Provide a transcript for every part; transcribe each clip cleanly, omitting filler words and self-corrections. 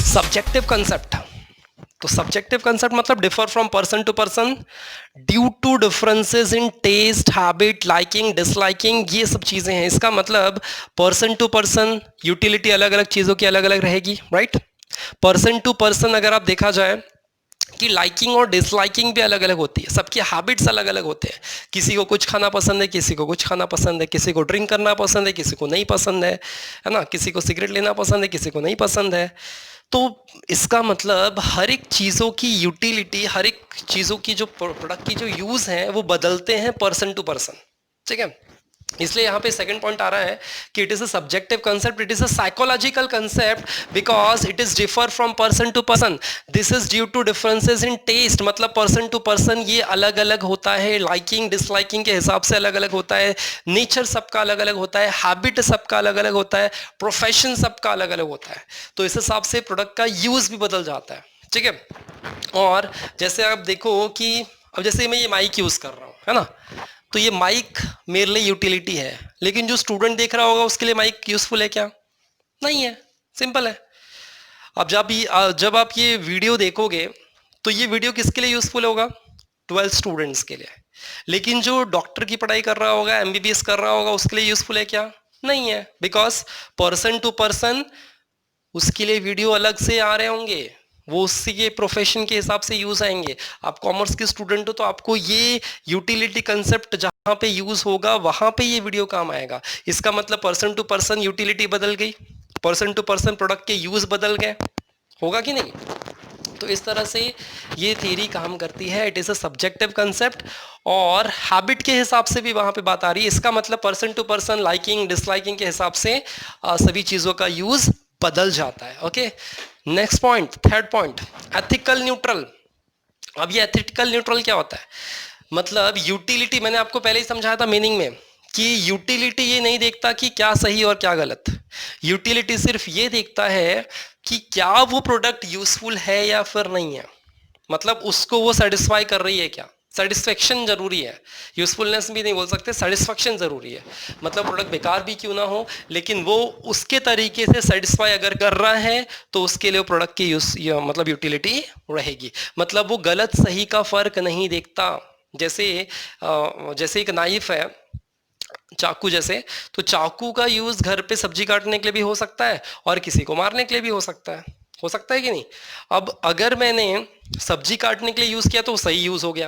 Subjective concept, तो subjective concept मतलब differ from person to person due to differences in taste, habit, liking, disliking, ये सब चीजें हैं। इसका मतलब पर्सन टू पर्सन यूटिलिटी अलग अलग चीजों की अलग अलग रहेगी, राइट। पर्सन टू पर्सन अगर आप देखा जाए कि लाइकिंग और डिसलाइकिंग भी अलग अलग होती है, सबकी हैबिट्स अलग अलग होते हैं। किसी को कुछ खाना पसंद है, किसी को कुछ खाना पसंद है, किसी को ड्रिंक करना पसंद है, किसी को नहीं पसंद है ना, किसी को सिगरेट लेना पसंद है, किसी को नहीं पसंद है। तो इसका मतलब हर एक चीज़ों की यूटिलिटी, हर एक चीज़ों की जो प्रोडक्ट की जो यूज़ है वो बदलते हैं पर्सन टू पर्सन, ठीक है। इसलिए यहाँ पे सेकंड पॉइंट आ रहा है कि it is a subjective concept, it is a psychological concept because it is differ from person to person. This is due to differences in taste, मतलब पर्सन टू पर्सन ये अलग अलग होता है, लाइकिंग डिसलाइकिंग के हिसाब से अलग अलग होता है, नेचर सबका अलग अलग होता है, हैबिट सबका अलग अलग होता है, प्रोफेशन सबका अलग अलग होता है। तो इस हिसाब से प्रोडक्ट का यूज भी बदल जाता है, ठीक है। और जैसे आप देखो कि अब जैसे मैं ये माइक यूज कर रहा हूँ, है ना, तो ये माइक मेरे लिए यूटिलिटी है, लेकिन जो स्टूडेंट देख रहा होगा उसके लिए माइक यूजफुल है क्या? नहीं है, सिंपल है। अब जब आप ये वीडियो देखोगे तो ये वीडियो किसके लिए यूजफुल होगा? 12 स्टूडेंट्स के लिए। लेकिन जो डॉक्टर की पढ़ाई कर रहा होगा, एमबीबीएस कर रहा होगा, उसके लिए यूजफुल है क्या? नहीं है, बिकॉज पर्सन टू पर्सन उसके लिए वीडियो अलग से आ रहे होंगे, वो उसी के प्रोफेशन के हिसाब से यूज आएंगे। आप कॉमर्स के स्टूडेंट हो तो आपको ये यूटिलिटी कंसेप्ट जहां पे यूज होगा वहां पे ये वीडियो काम आएगा। इसका मतलब पर्सन टू पर्सन यूटिलिटी बदल गई, पर्सन टू पर्सन प्रोडक्ट के यूज बदल गए, होगा कि नहीं? तो इस तरह से ये थ्योरी काम करती है, it is a subjective concept, और हैबिट के हिसाब से भी वहां पे बात आ रही है। इसका मतलब person to person liking disliking के हिसाब से सभी चीजों का यूज बदल जाता है। Okay, next point, third point, ethical neutral. अब ये एथिकल न्यूट्रल क्या होता है? मतलब यूटिलिटी, मैंने आपको पहले ही समझाया था मीनिंग में कि यूटिलिटी ये नहीं देखता कि क्या सही और क्या गलत, यूटिलिटी सिर्फ ये देखता है कि क्या वो प्रोडक्ट यूजफुल है या फिर नहीं है, मतलब उसको वो सेटिस्फाई कर रही है क्या। सेटिस्फेक्शन जरूरी है, यूजफुलनेस भी नहीं बोल सकते, सेटिस्फेक्शन जरूरी है। मतलब प्रोडक्ट बेकार भी क्यों ना हो, लेकिन वो उसके तरीके से सेटिस्फाई अगर कर रहा है तो उसके लिए वो प्रोडक्ट की मतलब यूटिलिटी रहेगी। मतलब वो गलत सही का फर्क नहीं देखता। जैसे एक नाइफ है, चाकू जैसे, तो चाकू का यूज घर पे सब्जी काटने के लिए भी हो सकता है और किसी को मारने के लिए भी हो सकता है कि नहीं? अब अगर मैंने सब्जी काटने के लिए यूज किया तो सही यूज हो गया,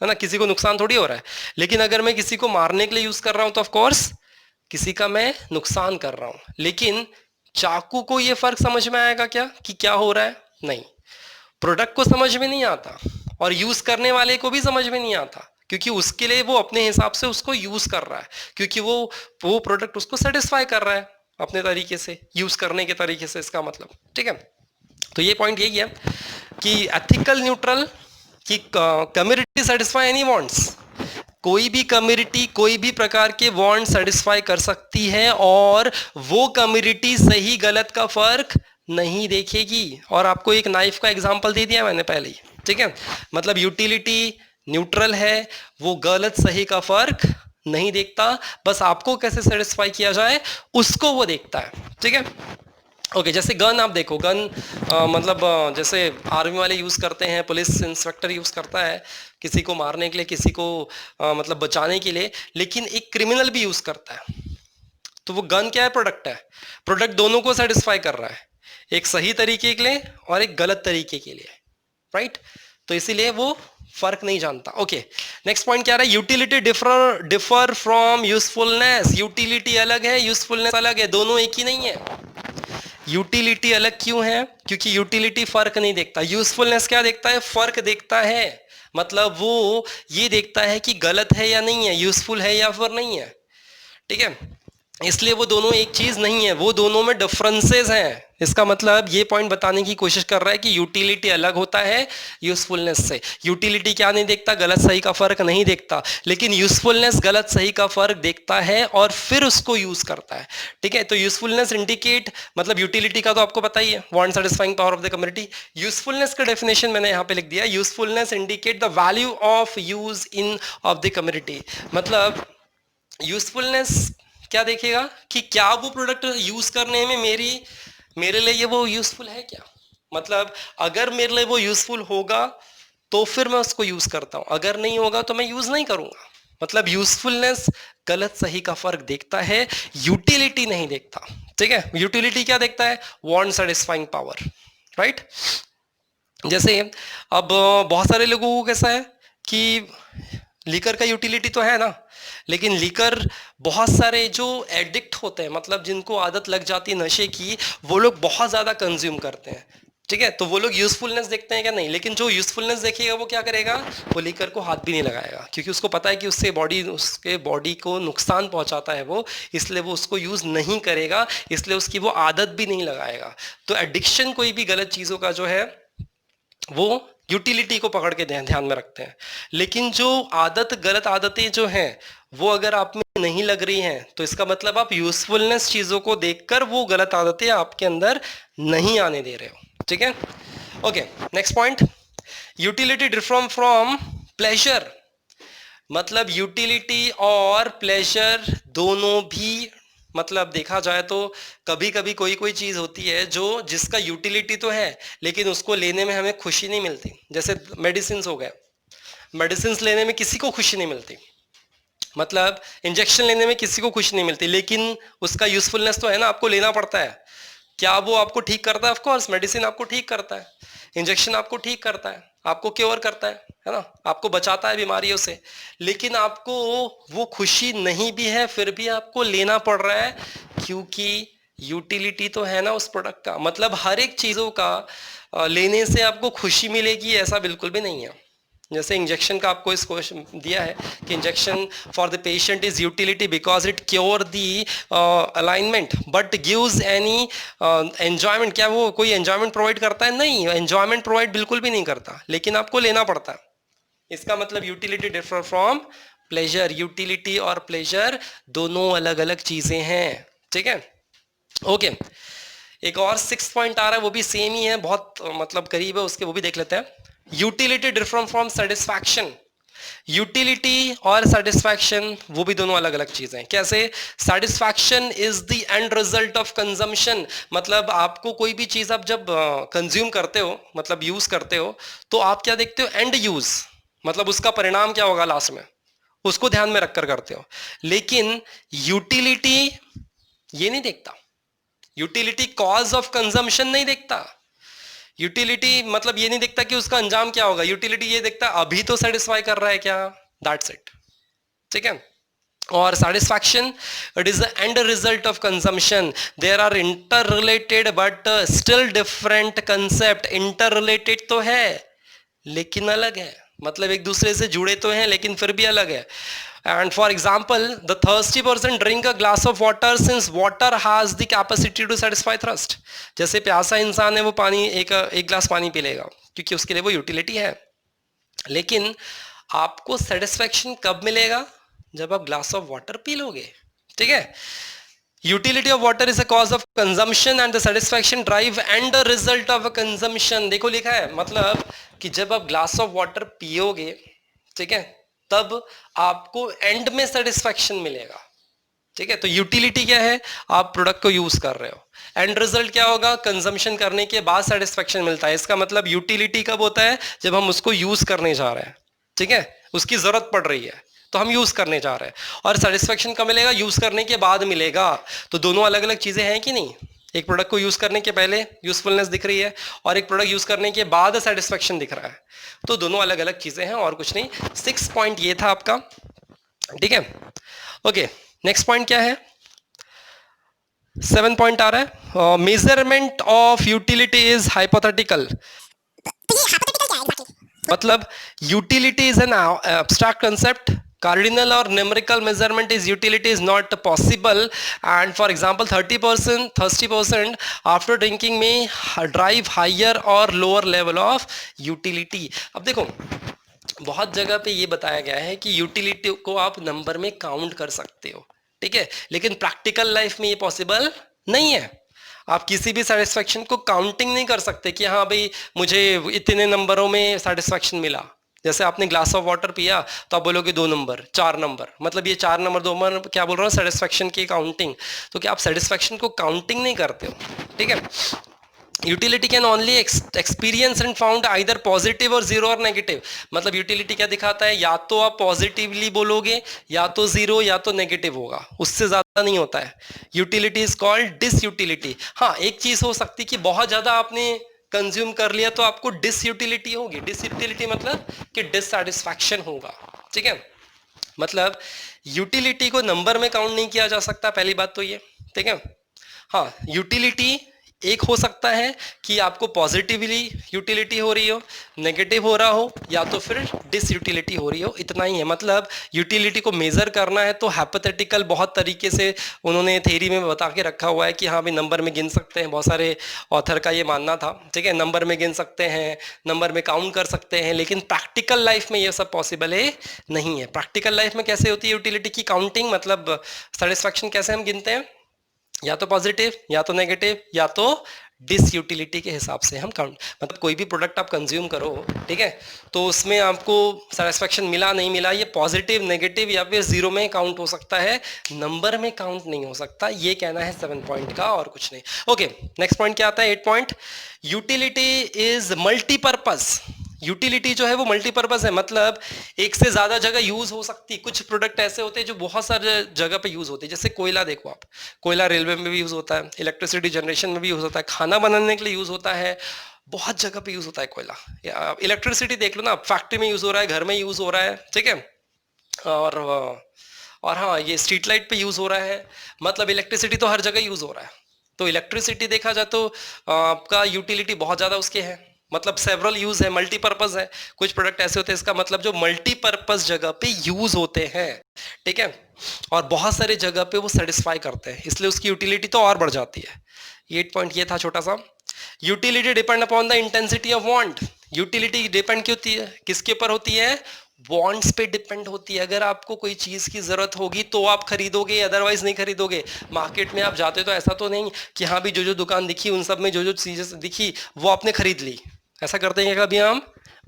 है ना, किसी को नुकसान थोड़ी हो रहा है। लेकिन अगर मैं किसी को मारने के लिए यूज कर रहा हूं तो ऑफ कोर्स किसी का मैं नुकसान कर रहा हूं। लेकिन चाकू को ये फर्क समझ में आएगा क्या कि क्या हो रहा है? नहीं, प्रोडक्ट को समझ में नहीं आता और यूज करने वाले को भी समझ में नहीं आता, क्योंकि उसके लिए वो अपने हिसाब से उसको यूज कर रहा है, क्योंकि वो प्रोडक्ट उसको सेटिस्फाई कर रहा है अपने तरीके से, यूज करने के तरीके से, इसका मतलब, ठीक है। तो ये पॉइंट यही है कि एथिकल न्यूट्रल, कि कम्युनिटी सेटिस्फाई एनी वांट्स, कोई भी कम्युनिटी कोई भी प्रकार के वांट सेटिस्फाई कर सकती है और वो कम्युनिटी सही गलत का फर्क नहीं देखेगी। और आपको एक नाइफ का एग्जांपल दे दिया मैंने पहले ही, ठीक है। मतलब यूटिलिटी न्यूट्रल है, वो गलत सही का फर्क नहीं देखता, बस आपको कैसे सेटिस्फाई किया जाए उसको वो देखता है, ठीक है। ओके, जैसे गन आप देखो, गन मतलब जैसे आर्मी वाले यूज़ करते हैं, पुलिस इंस्पेक्टर यूज़ करता है किसी को मारने के लिए, किसी को मतलब बचाने के लिए, लेकिन एक क्रिमिनल भी यूज़ करता है। तो वो गन क्या है? प्रोडक्ट है, प्रोडक्ट दोनों को सेटिस्फाई कर रहा है, एक सही तरीके के लिए और एक गलत तरीके के लिए, राइट। तो इसीलिए वो फर्क नहीं जानता। ओके, नेक्स्ट पॉइंट क्या रहा है? Utility differ from usefulness. Utility अलग है, यूजफुलनेस अलग है, दोनों एक ही नहीं है। यूटिलिटी अलग क्यों है? क्योंकि यूटिलिटी फर्क नहीं देखता, यूजफुलनेस क्या देखता है? फर्क देखता है। मतलब वो ये देखता है कि गलत है या नहीं है, यूजफुल है या फिर नहीं है, ठीक है। इसलिए वो दोनों एक चीज नहीं है, वो दोनों में डिफरेंसेस हैं। इसका मतलब ये पॉइंट बताने की कोशिश कर रहा है कि यूटिलिटी अलग होता है यूजफुलनेस से। यूटिलिटी क्या नहीं देखता? गलत सही का फर्क नहीं देखता, लेकिन यूजफुलनेस गलत सही का फर्क देखता है और फिर उसको यूज करता है, ठीक है। तो यूजफुलनेस इंडिकेट, मतलब यूटिलिटी का तो आपको पता ही है, want satisfying power of the community. Usefulness का डेफिनेशन मैंने यहाँ पे लिख दिया, usefulness indicate the value of use in of the community. मतलब यूजफुलनेस क्या देखेगा कि क्या वो प्रोडक्ट यूज करने में मेरे लिए ये वो यूजफुल है क्या, मतलब अगर मेरे लिए वो यूजफुल होगा तो फिर मैं उसको यूज करता हूं, अगर नहीं होगा तो मैं यूज नहीं करूंगा। मतलब यूजफुलनेस गलत सही का फर्क देखता है, यूटिलिटी नहीं देखता। ठीक है, यूटिलिटी क्या देखता है? Want satisfying power, right. जैसे अब बहुत सारे लोगों को कैसा है कि लीकर का यूटिलिटी तो है ना, लेकिन लीकर बहुत सारे जो एडिक्ट होते हैं, मतलब जिनको आदत लग जाती है नशे की, वो लोग बहुत ज़्यादा कंज्यूम करते हैं। ठीक है, तो वो लोग यूजफुलनेस देखते हैं क्या? नहीं। लेकिन जो यूजफुलनेस देखेगा वो क्या करेगा? वो लीकर को हाथ भी नहीं लगाएगा, क्योंकि उसको पता है कि उससे उसके बॉडी को नुकसान पहुंचाता है वो, इसलिए वो उसको यूज नहीं करेगा, इसलिए उसकी वो आदत भी नहीं लगाएगा। तो एडिक्शन कोई भी गलत चीज़ों का जो है वो यूटिलिटी को पकड़ के ध्यान में रखते हैं। लेकिन जो गलत आदतें जो हैं वो अगर आप में नहीं लग रही हैं, तो इसका मतलब आप यूजफुलनेस चीजों को देखकर वो गलत आदतें आपके अंदर नहीं आने दे रहे हो। ठीक है, okay. Next point, utility different from pleasure. मतलब यूटिलिटी और प्लेजर दोनों भी, मतलब देखा जाए तो कभी कभी कोई कोई चीज होती है जो जिसका यूटिलिटी तो है लेकिन उसको लेने में हमें खुशी नहीं मिलती। जैसे मेडिसिन हो गए, मेडिसिन लेने में किसी को खुशी नहीं मिलती, मतलब इंजेक्शन लेने में किसी को खुशी नहीं मिलती, लेकिन उसका यूजफुलनेस तो है ना, आपको लेना पड़ता है। क्या वो आपको ठीक करता है? ऑफ कोर्स मेडिसिन आपको ठीक करता है, इंजेक्शन आपको ठीक करता है, आपको क्योर करता है ना, आपको बचाता है बीमारियों से। लेकिन आपको वो खुशी नहीं भी है फिर भी आपको लेना पड़ रहा है, क्योंकि यूटिलिटी तो है ना उस प्रोडक्ट का। मतलब हर एक चीजों का लेने से आपको खुशी मिलेगी ऐसा बिल्कुल भी नहीं है। जैसे इंजेक्शन का आपको इस क्वेश्चन दिया है कि injection for the patient is utility because it cure the alignment but gives any enjoyment. क्या वो कोई एंजॉयमेंट प्रोवाइड करता है? नहीं, एंजॉयमेंट प्रोवाइड बिल्कुल भी नहीं करता, लेकिन आपको लेना पड़ता है। इसका मतलब utility differ from pleasure. Utility और प्लेजर दोनों अलग अलग चीजें हैं। ठीक है, ओके। एक और 6 पॉइंट आ रहा है, वो भी सेम ही है, बहुत मतलब करीब है उसके, वो भी देख लेते हैं। Utility different from satisfaction. Utility और सेटिस्फैक्शन वो भी दोनों अलग अलग चीजें हैं। कैसे? Satisfaction is the end result of consumption. मतलब आपको कोई भी चीज आप जब कंज्यूम करते हो, मतलब यूज करते हो, तो आप क्या देखते हो? एंड यूज, मतलब उसका परिणाम क्या होगा लास्ट में, उसको ध्यान में रखकर करते हो। लेकिन यूटिलिटी ये नहीं देखता, यूटिलिटी कॉज ऑफ कंजम्पशन नहीं देखता। यूटिलिटी मतलब ये नहीं देखता कि उसका अंजाम क्या होगा, यूटिलिटी ये देखता अभी तो सेटिस्फाई कर रहा है क्या, दैट्स इट। ठीक है, और satisfaction, it is the end result of consumption. There are interrelated but still different concept. interrelated तो है लेकिन अलग है, मतलब एक दूसरे से जुड़े तो हैं लेकिन फिर भी अलग है। And for example, the thirsty person drink a glass of water since water has the capacity to satisfy thirst. जैसे प्यासा इंसान है वो पानी एक ग्लास पानी पी लेगा क्योंकि उसके लिए वो यूटिलिटी है। लेकिन आपको सेटिस्फेक्शन कब मिलेगा? जब आप ग्लास ऑफ वाटर पी लोगे। ठीक है, utility of water is a cause of consumption and the satisfaction drive and the result of a consumption. देखो लिखा है, मतलब कि जब आप ग्लास ऑफ वाटर पियोगे, ठीक है, तब आपको एंड में सेटिस्फैक्शन मिलेगा। ठीक है, तो यूटिलिटी क्या है? आप प्रोडक्ट को यूज कर रहे हो। एंड रिजल्ट क्या होगा? कंजम्पशन करने के बाद सेटिस्फैक्शन मिलता है। इसका मतलब यूटिलिटी कब होता है? जब हम उसको यूज करने जा रहे हैं। ठीक है, उसकी जरूरत पड़ रही है तो हम यूज करने जा रहे हैं। और सेटिस्फैक्शन कब मिलेगा? यूज करने के बाद मिलेगा। तो दोनों अलग अलग चीजें हैं कि नहीं? एक प्रोडक्ट को यूज करने के पहले यूजफुलनेस दिख रही है और एक प्रोडक्ट यूज करने के बाद सेटिस्फैक्शन दिख रहा है, तो दोनों अलग अलग चीजें हैं और कुछ नहीं। 6 पॉइंट ये था आपका। ठीक है, ओके। नेक्स्ट पॉइंट क्या है? 7 पॉइंट आ रहा है, measurement of utility is hypothetical. मतलब utility is an abstract concept, cardinal or numerical measurement is utility is not possible, and for example 30% after drinking may drive higher or lower level of utility। अब देखो बहुत जगह पे ये बताया गया है कि यूटिलिटी को आप नंबर में काउंट कर सकते हो, ठीक है, लेकिन प्रैक्टिकल लाइफ में ये पॉसिबल नहीं है। आप किसी भी सेटिस्फेक्शन को काउंटिंग नहीं कर सकते कि हाँ भाई मुझे इतने नंबरों में सेटिस्फेक्शन मिला। जैसे आपने ग्लास ऑफ वाटर पिया तो आप बोलोगे 2 नंबर 4 नंबर, मतलब ये 4 नंबर 2 नंबर क्या बोल रहा हूँ? सेटिस्फेक्शन की काउंटिंग। तो क्या आप सेटिस्फेक्शन को काउंटिंग नहीं करते हो? ठीक है, utility can only experience and found either positive और जीरो और नेगेटिव। मतलब यूटिलिटी क्या दिखाता है, या तो आप पॉजिटिवली बोलोगे या तो जीरो या तो नेगेटिव होगा, उससे ज्यादा नहीं होता है। Utility is called disutility. हाँ, एक चीज हो सकती कि बहुत ज्यादा आपने कंज्यूम कर लिया तो आपको डिसयूटिलिटी होगी। डिसयूटिलिटी मतलब कि डिससैटिस्फैक्शन होगा, ठीक है। मतलब यूटिलिटी को नंबर में काउंट नहीं किया जा सकता, पहली बात तो ये, ठीक है। हाँ, यूटिलिटी एक हो सकता है कि आपको पॉजिटिवली यूटिलिटी हो रही हो, नेगेटिव हो रहा हो, या तो फिर डिसयूटिलिटी हो रही हो, इतना ही है। मतलब यूटिलिटी को मेजर करना है तो हाइपोथेटिकल बहुत तरीके से उन्होंने थ्योरी में बता के रखा हुआ है कि हाँ भाई नंबर में गिन सकते हैं, बहुत सारे ऑथर का ये मानना था, ठीक है। नंबर में गिन सकते हैं, नंबर में काउंट कर सकते हैं, लेकिन प्रैक्टिकल लाइफ में ये सब पॉसिबल है नहीं है। प्रैक्टिकल लाइफ में कैसे होती है यूटिलिटी की काउंटिंग, मतलब सेटिस्फैक्शन कैसे हम गिनते हैं, या तो पॉजिटिव या तो नेगेटिव या तो डिसयूटिलिटी के हिसाब से हम काउंट। मतलब कोई भी प्रोडक्ट आप कंज्यूम करो, ठीक है, तो उसमें आपको सेटिस्फैक्शन मिला नहीं मिला, ये पॉजिटिव नेगेटिव या फिर जीरो में काउंट हो सकता है, नंबर में काउंट नहीं हो सकता। ये कहना है 7 पॉइंट का, और कुछ नहीं। ओके, नेक्स्ट पॉइंट क्या आता है, 8 point. Utility is multipurpose. Utility जो है वो मल्टीपर्पज है, मतलब एक से ज्यादा जगह यूज हो सकती है। कुछ प्रोडक्ट ऐसे होते हैं जो बहुत सारे जगह पे यूज होते हैं, जैसे कोयला देखो आप, कोयला रेलवे में भी यूज होता है, इलेक्ट्रिसिटी जनरेशन में भी यूज होता है, खाना बनाने के लिए यूज होता है, बहुत जगह पे यूज होता है कोयला। इलेक्ट्रिसिटी देख लो ना, फैक्ट्री में यूज हो रहा है, घर में यूज हो रहा है, ठीक है। और हाँ, ये स्ट्रीट लाइट पे यूज हो रहा है, मतलब इलेक्ट्रिसिटी तो हर जगह यूज हो रहा है। तो इलेक्ट्रिसिटी देखा जाए तो आपका यूटिलिटी बहुत ज्यादा उसके है, मतलब सेवरल यूज है, मल्टीपर्पज है। कुछ प्रोडक्ट ऐसे होते हैं इसका मतलब जो मल्टीपर्पज जगह पे यूज होते हैं, ठीक है, और बहुत सारे जगह पे वो सेटिस्फाई करते हैं, इसलिए उसकी यूटिलिटी तो और बढ़ जाती है। 8 पॉइंट ये था छोटा सा। Utility depend upon the intensity of want. Utility depend क्यों होती है, किसके ऊपर होती है, वांट्स पे डिपेंड होती है। अगर आपको कोई चीज की जरूरत होगी तो आप खरीदोगे, अदरवाइज नहीं खरीदोगे। मार्केट में आप जाते तो ऐसा तो नहीं कि हाँ भी जो जो दुकान दिखी उन सब में जो जो चीजें दिखी वो आपने खरीद ली, ऐसा करते हैं कभी हम,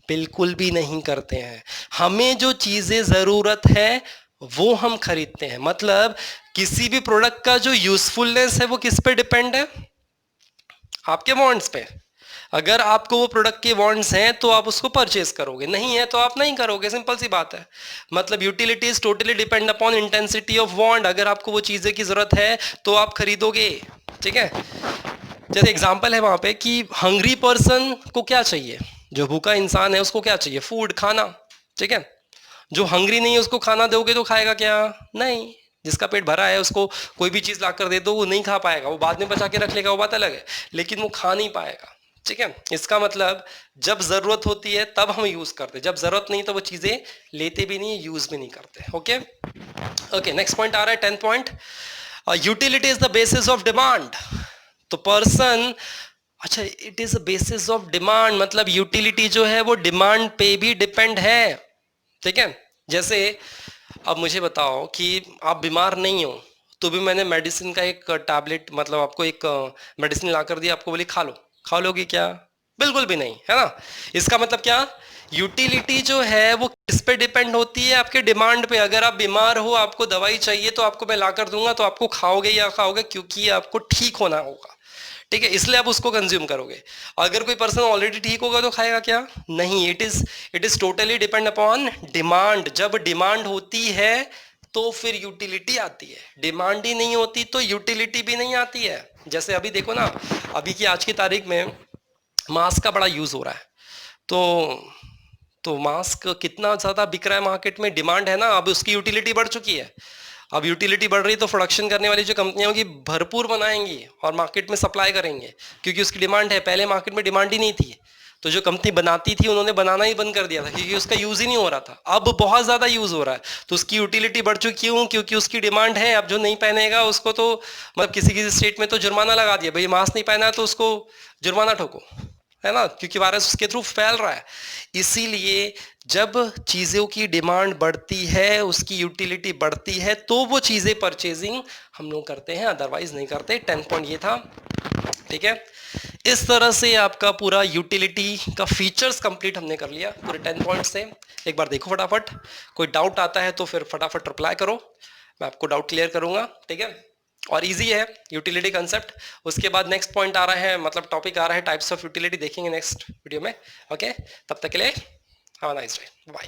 बिल्कुल भी नहीं करते हैं। हमें जो चीजें जरूरत है वो हम खरीदते हैं। मतलब किसी भी प्रोडक्ट का जो यूजफुलनेस है वो किस पे डिपेंड है, आपके वांट्स पे। अगर आपको वो प्रोडक्ट के वांट्स हैं तो आप उसको परचेज करोगे, नहीं है तो आप नहीं करोगे, सिंपल सी बात है। मतलब utility is totally depend upon intensity of want. अगर आपको वो चीजें की जरूरत है तो आप खरीदोगे, ठीक है। जैसे एग्जांपल है वहां पे कि हंग्री पर्सन को क्या चाहिए, जो भूखा इंसान है उसको क्या चाहिए, फूड, खाना, ठीक है। जो हंग्री नहीं है उसको खाना दोगे तो खाएगा क्या, नहीं। जिसका पेट भरा है उसको कोई भी चीज ला कर दे दो वो नहीं खा पाएगा, वो बाद में बचा के रख लेगा, वो बात अलग है, लेकिन वो खा नहीं पाएगा, ठीक है। इसका मतलब जब जरूरत होती है तब हम यूज करते, जब जरूरत नहीं तो वो चीजें लेते भी नहीं, यूज भी नहीं करते। ओके ओके, नेक्स्ट पॉइंट आ रहा है 10 point. Utility is the basis of demand. तो पर्सन, अच्छा, it is basis of demand, मतलब यूटिलिटी जो है वो डिमांड पे भी डिपेंड है, ठीक है। जैसे अब मुझे बताओ कि आप बीमार नहीं हो तो भी मैंने मेडिसिन का एक टैबलेट, मतलब आपको एक मेडिसिन ला कर दिया, आपको बोली खा लो, खा लोगे क्या, बिल्कुल भी नहीं, है ना। इसका मतलब क्या, यूटिलिटी जो है वो किस पे डिपेंड होती है, आपके डिमांड पे। अगर आप बीमार हो, आपको दवाई चाहिए तो आपको मैं ला कर दूंगा, तो आपको खाओगे या खाओगे, क्योंकि आपको ठीक होना होगा, ठीक है, इसलिए आप उसको कंज्यूम करोगे। अगर कोई पर्सन ऑलरेडी ठीक होगा तो खाएगा क्या, नहीं। It is totally depend upon demand. जब डिमांड होती है तो फिर यूटिलिटी आती है, डिमांड ही नहीं होती तो यूटिलिटी भी नहीं आती है। जैसे अभी देखो ना, अभी की आज की तारीख में मास्क का बड़ा यूज हो रहा है, तो मास्क कितना ज्यादा बिक रहा है मार्केट में, डिमांड है ना, अब उसकी यूटिलिटी बढ़ चुकी है। अब यूटिलिटी बढ़ रही तो प्रोडक्शन करने वाली जो कंपनियां होंगी भरपूर बनाएंगी और मार्केट में सप्लाई करेंगे, क्योंकि उसकी डिमांड है। पहले मार्केट में डिमांड ही नहीं थी, तो जो कंपनी बनाती थी उन्होंने बनाना ही बंद कर दिया था, क्योंकि उसका यूज ही नहीं हो रहा था। अब बहुत ज्यादा यूज हो रहा है तो उसकी यूटिलिटी बढ़ चुकी हूँ, क्योंकि उसकी डिमांड है। अब जो नहीं पहनेगा उसको तो, मतलब किसी किसी स्टेट में तो जुर्माना लगा दिया, भाई मास्क नहीं पहना तो उसको जुर्माना ठोको, है ना, क्योंकि वायरस उसके थ्रू फैल रहा है। इसीलिए जब चीजों की डिमांड बढ़ती है, उसकी यूटिलिटी बढ़ती है, तो वो चीजें परचेजिंग हम लोग करते हैं, अदरवाइज नहीं करते। 10 पॉइंट ये था, ठीक है। इस तरह से आपका पूरा यूटिलिटी का फीचर्स कंप्लीट हमने कर लिया पूरे 10 पॉइंट से। एक बार देखो फटाफट, कोई डाउट आता है तो फिर फटाफट रिप्लाई करो, मैं आपको डाउट क्लियर करूंगा, ठीक है। और इजी है यूटिलिटी कंसेप्ट। उसके बाद नेक्स्ट पॉइंट आ रहा है, मतलब टॉपिक आ रहा है टाइप्स ऑफ यूटिलिटी, देखेंगे नेक्स्ट वीडियो में। ओके, तब तक के लिए have a nice day, bye.